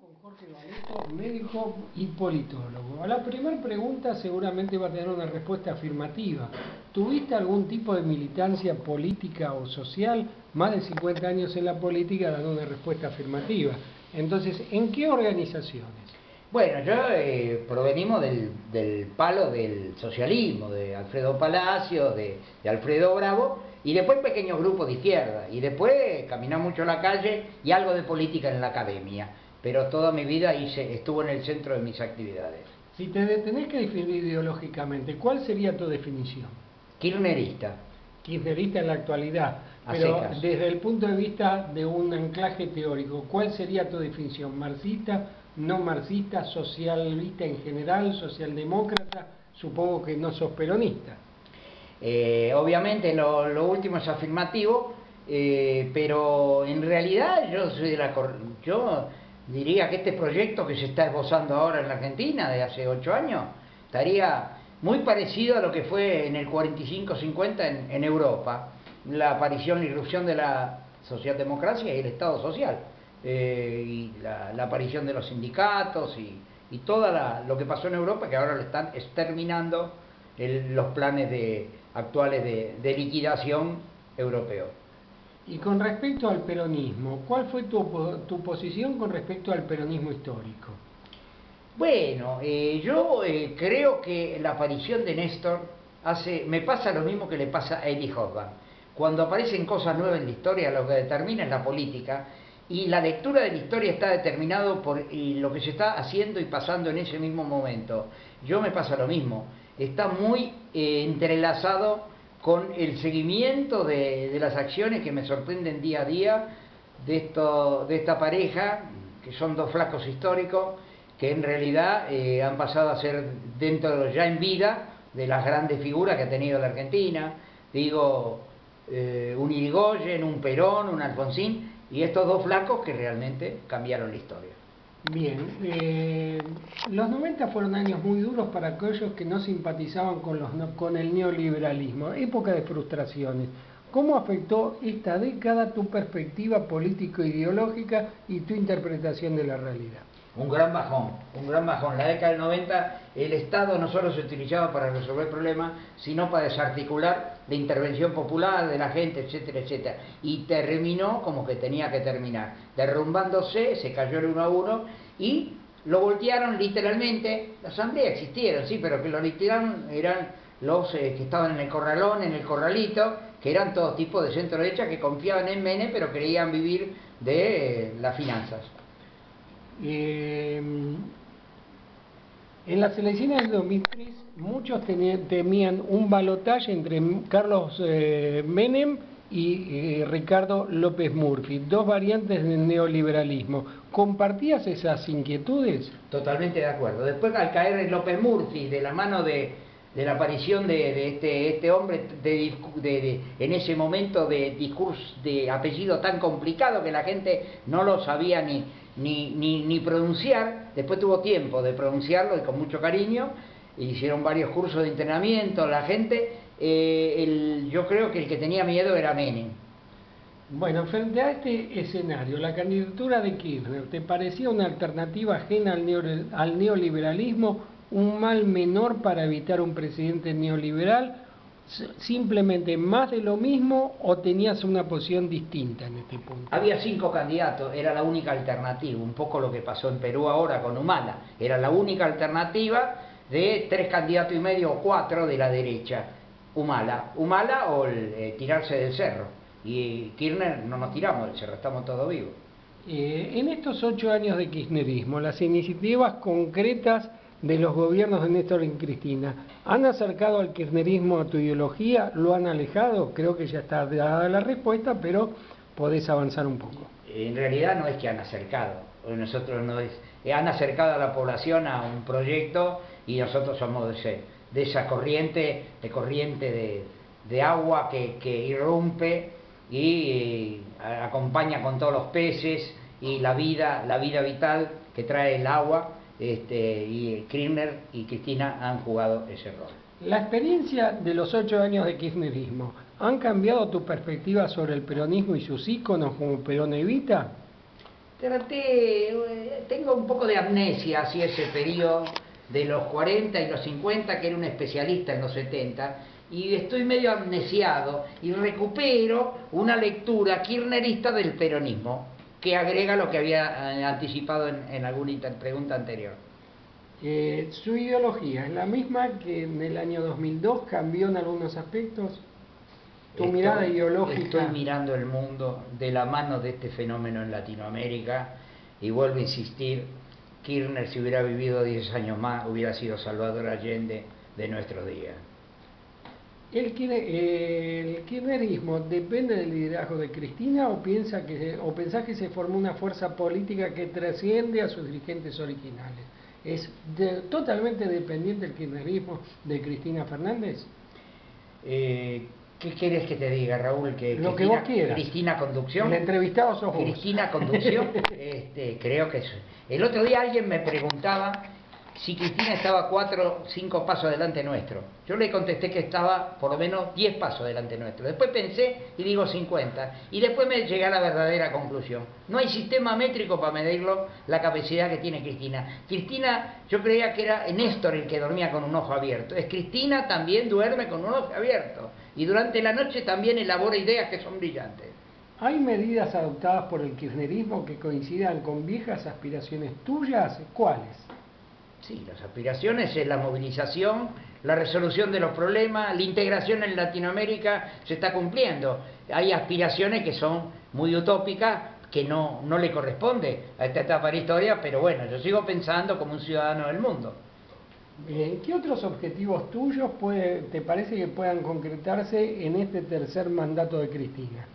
con Jorge Valeto, médico y politólogo. A la primera pregunta seguramente va a tener una respuesta afirmativa. ¿Tuviste algún tipo de militancia política o social? Más de 50 años en la política dando una respuesta afirmativa. Entonces, ¿en qué organizaciones? Bueno, yo provenimos del palo del socialismo, de Alfredo Palacio, de Alfredo Bravo, y después pequeños grupos de izquierda, y después caminé mucho en la calle y algo de política en la academia, pero toda mi vida estuvo en el centro de mis actividades. Si te tenés que definir ideológicamente, ¿cuál sería tu definición? Kirchnerista. Kirchnerista en la actualidad, A pero secas. desde el punto de vista de un anclaje teórico, ¿cuál sería tu definición? ¿Marxista, no marxista, socialista en general, socialdemócrata? Supongo que no sos peronista. Obviamente lo último es afirmativo, pero en realidad yo diría que este proyecto que se está esbozando ahora en la Argentina de hace 8 años estaría muy parecido a lo que fue en el 45-50 en Europa, la aparición y irrupción de la socialdemocracia y el Estado social, y la aparición de los sindicatos y todo lo que pasó en Europa, que ahora lo están exterminando los planes actuales de liquidación europeo. Y con respecto al peronismo, ¿cuál fue tu posición con respecto al peronismo histórico? Bueno, yo creo que la aparición de Néstor me pasa lo mismo que le pasa a Eli Hobsbawm. Cuando aparecen cosas nuevas en la historia, lo que determina es la política, y la lectura de la historia está determinado por lo que se está haciendo y pasando en ese mismo momento. Yo me pasa lo mismo, está muy entrelazado con el seguimiento de las acciones que me sorprenden día a día de esta pareja, que son dos flacos históricos, que en realidad han pasado a ser, ya en vida, de las grandes figuras que ha tenido la Argentina. Digo, un Irigoyen, un Perón, un Alfonsín, y estos dos flacos que realmente cambiaron la historia. Bien, los 90 fueron años muy duros para aquellos que no simpatizaban con el neoliberalismo, época de frustraciones. ¿Cómo afectó esta década tu perspectiva político-ideológica y tu interpretación de la realidad? Un gran bajón, un gran bajón. La década del 90 el Estado no solo se utilizaba para resolver problemas, sino para desarticular la intervención popular de la gente, etcétera, etcétera. Y terminó como que tenía que terminar, derrumbándose, se cayó el 1 a 1 y lo voltearon literalmente. La asamblea existieron, sí, pero que lo liquidaron eran los que estaban en el corralón, en el corralito, que eran todos tipos de centro derecha que confiaban en Menem, pero creían vivir de las finanzas. En las elecciones del 2003 muchos temían un balotaje entre Carlos Menem y Ricardo López Murphy, dos variantes del neoliberalismo. ¿Compartías esas inquietudes? Totalmente de acuerdo. Después, al caer en López Murphy, de la mano de la aparición de este hombre en ese momento de discurso de apellido tan complicado que la gente no lo sabía ni pronunciar, después tuvo tiempo de pronunciarlo y con mucho cariño, hicieron varios cursos de entrenamiento, la gente, yo creo que el que tenía miedo era Menem. Bueno, frente a este escenario, la candidatura de Kirchner, ¿te parecía una alternativa ajena al neoliberalismo, un mal menor para evitar un presidente neoliberal, simplemente más de lo mismo o tenías una posición distinta en este punto? Había 5 candidatos, era la única alternativa, un poco lo que pasó en Perú ahora con Humala, era la única alternativa de 3 candidatos y medio o 4 de la derecha, Humala o tirarse del cerro. Y Kirchner no nos tiramos del cerro, estamos todos vivos. En estos 8 años de kirchnerismo, las iniciativas concretas de los gobiernos de Néstor y Cristina, ¿han acercado al kirchnerismo a tu ideología? ¿Lo han alejado? Creo que ya está dada la respuesta, pero podés avanzar un poco. En realidad no es que han acercado, han acercado a la población a un proyecto y nosotros somos de esa corriente de agua que irrumpe y acompaña con todos los peces y la vida vital que trae el agua, y Kirchner y Cristina han jugado ese rol. La experiencia de los 8 años de kirchnerismo, ¿han cambiado tu perspectiva sobre el peronismo y sus íconos como Perón Evita? Tengo un poco de amnesia hacia ese periodo de los 40 y los 50, que era un especialista en los 70, y estoy medio amnesiado y recupero una lectura kirchnerista del peronismo, que agrega lo que había anticipado en alguna pregunta anterior. ¿Su ideología es la misma que en el año 2002? ¿Cambió en algunos aspectos? ¿Tu mirada ideológica? Estoy mirando el mundo de la mano de este fenómeno en Latinoamérica, y vuelvo a insistir, Kirchner, si hubiera vivido 10 años más, hubiera sido Salvador Allende de nuestros días. ¿El kirchnerismo depende del liderazgo de Cristina o pensás que se formó una fuerza política que trasciende a sus dirigentes originales? ¿Es totalmente dependiente el kirchnerismo de Cristina Fernández? ¿Qué querés que te diga, Raúl? Lo que vos quieras. Cristina Conducción. El entrevistado sos vos. Cristina Conducción. Creo que es. El otro día alguien me preguntaba si Cristina estaba 4 o 5 pasos adelante nuestro. Yo le contesté que estaba por lo menos 10 pasos adelante nuestro. Después pensé y digo 50. Y después me llegué a la verdadera conclusión. No hay sistema métrico para medirlo, la capacidad que tiene Cristina. Cristina, yo creía que era Néstor el que dormía con un ojo abierto. Cristina también duerme con un ojo abierto. Y durante la noche también elabora ideas que son brillantes. ¿Hay medidas adoptadas por el kirchnerismo que coincidan con viejas aspiraciones tuyas? ¿Cuáles? Sí, las aspiraciones es la movilización, la resolución de los problemas, la integración en Latinoamérica se está cumpliendo. Hay aspiraciones que son muy utópicas, que no le corresponde a esta etapa de la historia, pero bueno, yo sigo pensando como un ciudadano del mundo. Bien, ¿qué otros objetivos tuyos te parece que puedan concretarse en este tercer mandato de Cristina?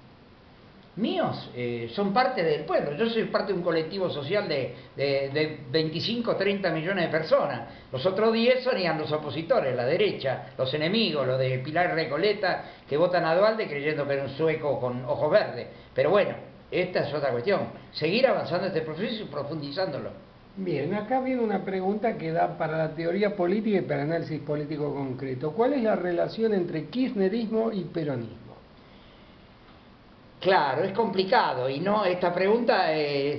Míos, son parte del pueblo. Yo soy parte de un colectivo social de 25 30 millones de personas. Los otros 10 serían los opositores, la derecha, los enemigos, los de Pilar Recoleta, que votan a Duhalde creyendo que era un sueco con ojos verdes. Pero bueno, esta es otra cuestión. Seguir avanzando este proceso y profundizándolo. Bien, acá viene una pregunta que da para la teoría política y para análisis político concreto. ¿Cuál es la relación entre kirchnerismo y peronismo? Claro, es complicado y no, esta pregunta,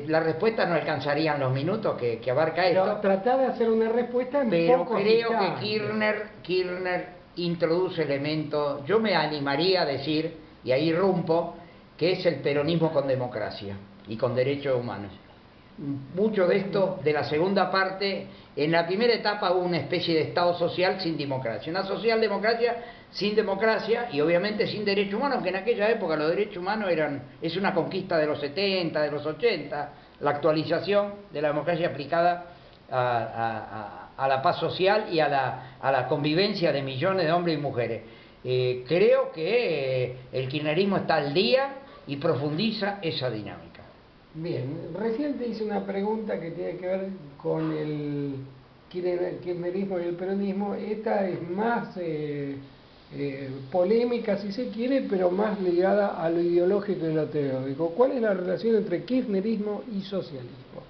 la respuesta no alcanzaría en los minutos que abarca esto. Pero tratá de hacer una respuesta en pero pocos creo instantes. que Kirchner introduce elementos, yo me animaría a decir, y ahí rompo, que es el peronismo con democracia y con derechos humanos. Mucho de esto, de la segunda parte, en la primera etapa hubo una especie de Estado social sin democracia, una socialdemocracia sin democracia y obviamente sin derechos humanos, que en aquella época los derechos humanos es una conquista de los 70, de los 80, la actualización de la democracia aplicada a la paz social y a la convivencia de millones de hombres y mujeres. Creo que el kirchnerismo está al día y profundiza esa dinámica. Bien, recién te hice una pregunta que tiene que ver con el kirchnerismo y el peronismo. Esta es más polémica, si se quiere, pero más ligada a lo ideológico y lo teórico. ¿Cuál es la relación entre kirchnerismo y socialismo?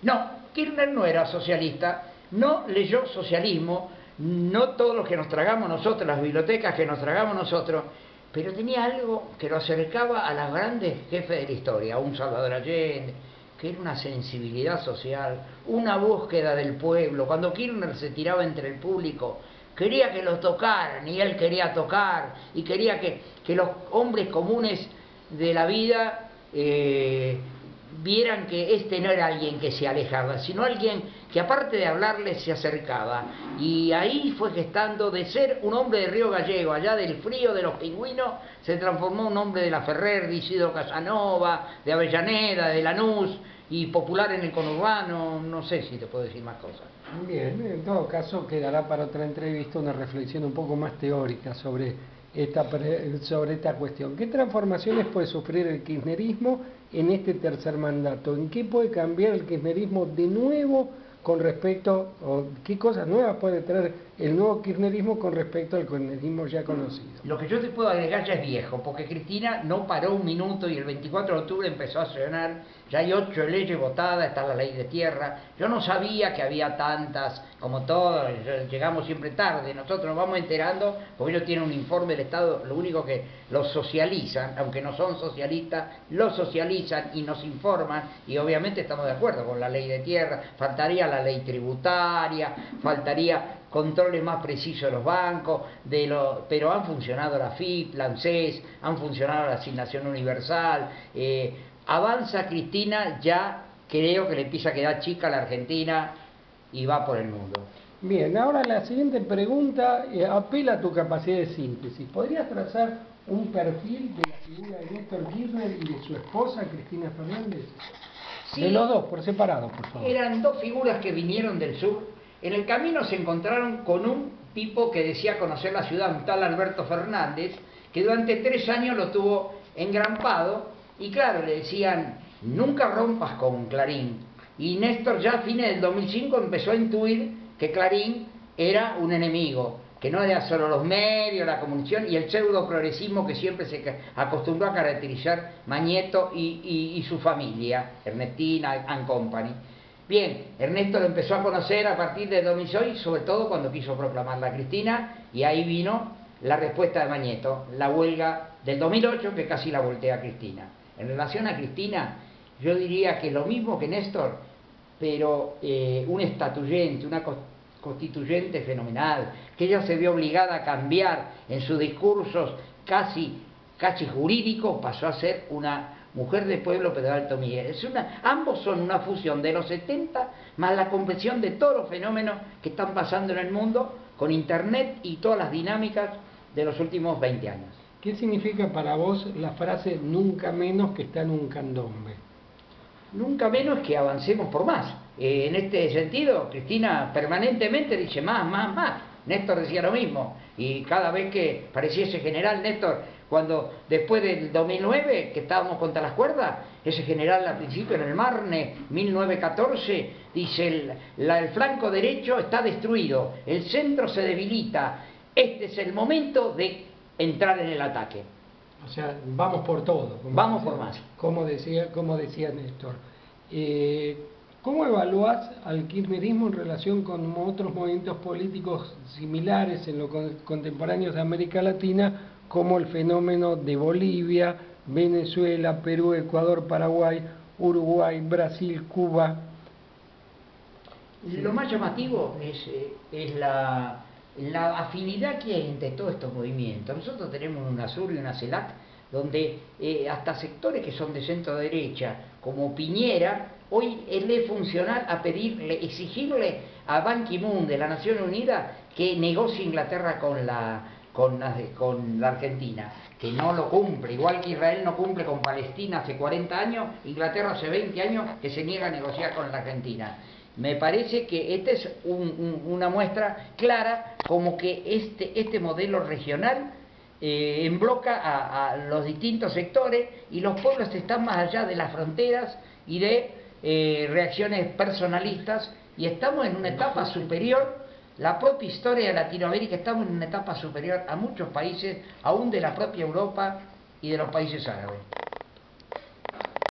No, Kirchner no era socialista, no leyó socialismo, no todo lo que nos tragamos nosotros, las bibliotecas que nos tragamos nosotros, pero tenía algo que lo acercaba a los grandes jefes de la historia, a un Salvador Allende, que era una sensibilidad social, una búsqueda del pueblo. Cuando Kirchner se tiraba entre el público, quería que lo tocaran y él quería tocar, y quería que los hombres comunes de la vida vieran que este no era alguien que se alejaba, sino alguien que aparte de hablarles se acercaba. Y ahí fue gestando, de ser un hombre de Río Gallego, allá del frío de los pingüinos, se transformó en un hombre de La Ferrer, de Isidro Casanova, de Avellaneda, de Lanús, y popular en el conurbano. No sé si te puedo decir más cosas. Bien, en todo caso quedará para otra entrevista una reflexión un poco más teórica sobre esta cuestión. ¿Qué transformaciones puede sufrir el kirchnerismo en este tercer mandato? ¿En qué puede cambiar el kirchnerismo de nuevo con respecto, o qué cosas nuevas puede traer el nuevo kirchnerismo con respecto al kirchnerismo ya conocido? Lo que yo te puedo agregar ya es viejo, porque Cristina no paró un minuto y el 24 de octubre empezó a accionar. Ya hay 8 leyes votadas, está la ley de tierra. Yo no sabía que había tantas, como todos, llegamos siempre tarde. Nosotros nos vamos enterando porque ellos tienen un informe del Estado, lo único que los socializan, aunque no son socialistas, los socializan y nos informan, y obviamente estamos de acuerdo con la ley de tierra. Faltaría la ley tributaria, faltaría controles más precisos de los bancos, pero han funcionado la FIP, la ANSES, han funcionado la Asignación Universal. Avanza Cristina, ya creo que le empieza a quedar chica a la Argentina y va por el mundo. Bien, ahora la siguiente pregunta apela a tu capacidad de síntesis. ¿Podrías trazar un perfil de la figura de Néstor Kirchner y de su esposa, Cristina Fernández? Sí, de los dos, por separado, por favor. Eran dos figuras que vinieron del sur. En el camino se encontraron con un tipo que decía conocer la ciudad, un tal Alberto Fernández, que durante 3 años lo tuvo engrampado, y claro, le decían, nunca rompas con Clarín. Y Néstor ya a fines del 2005 empezó a intuir que Clarín era un enemigo, que no era solo los medios, la comunicación y el pseudo progresismo que siempre se acostumbró a caracterizar Mañeto y su familia, Ernestina and Company. Bien, Ernesto lo empezó a conocer a partir de 2006, sobre todo cuando quiso proclamarla a Cristina, y ahí vino la respuesta de Mañeto, la huelga del 2008 que casi la voltea a Cristina. En relación a Cristina, yo diría que lo mismo que Néstor, pero un estatuyente, una constituyente fenomenal, que ella se vio obligada a cambiar en sus discursos casi jurídicos, pasó a ser una mujer de pueblo pero de alto nivel. Ambos son una fusión de los 70 más la comprensión de todos los fenómenos que están pasando en el mundo con internet y todas las dinámicas de los últimos 20 años. ¿Qué significa para vos la frase nunca menos que está en un candombe? Nunca menos que avancemos por más. En este sentido, Cristina permanentemente dice más, más, más. Néstor decía lo mismo, y cada vez que pareciese general Néstor, cuando después del 2009, que estábamos contra las cuerdas, ese general al principio en el Marne, 1914, dice el flanco derecho está destruido, el centro se debilita, este es el momento de entrar en el ataque. O sea, vamos por todo. Vamos por más. Como decía Néstor. ¿Cómo evaluás al kirchnerismo en relación con otros movimientos políticos similares en los contemporáneos de América Latina, como el fenómeno de Bolivia, Venezuela, Perú, Ecuador, Paraguay, Uruguay, Brasil, Cuba? Lo más llamativo es la afinidad que hay entre todos estos movimientos. Nosotros tenemos una UNASUR y una CELAC, donde hasta sectores que son de centro derecha, como Piñera, hoy es funcional a exigirle a Ban Ki-moon de la Nación Unida que negocie Inglaterra con la Argentina, que no lo cumple, igual que Israel no cumple con Palestina hace 40 años, Inglaterra hace 20 años que se niega a negociar con la Argentina. Me parece que esta es una muestra clara como que este modelo regional embloca a los distintos sectores, y los pueblos están más allá de las fronteras y de reacciones personalistas, y estamos en una etapa superior. La propia historia de Latinoamérica, estamos en una etapa superior a muchos países, aún de la propia Europa y de los países árabes.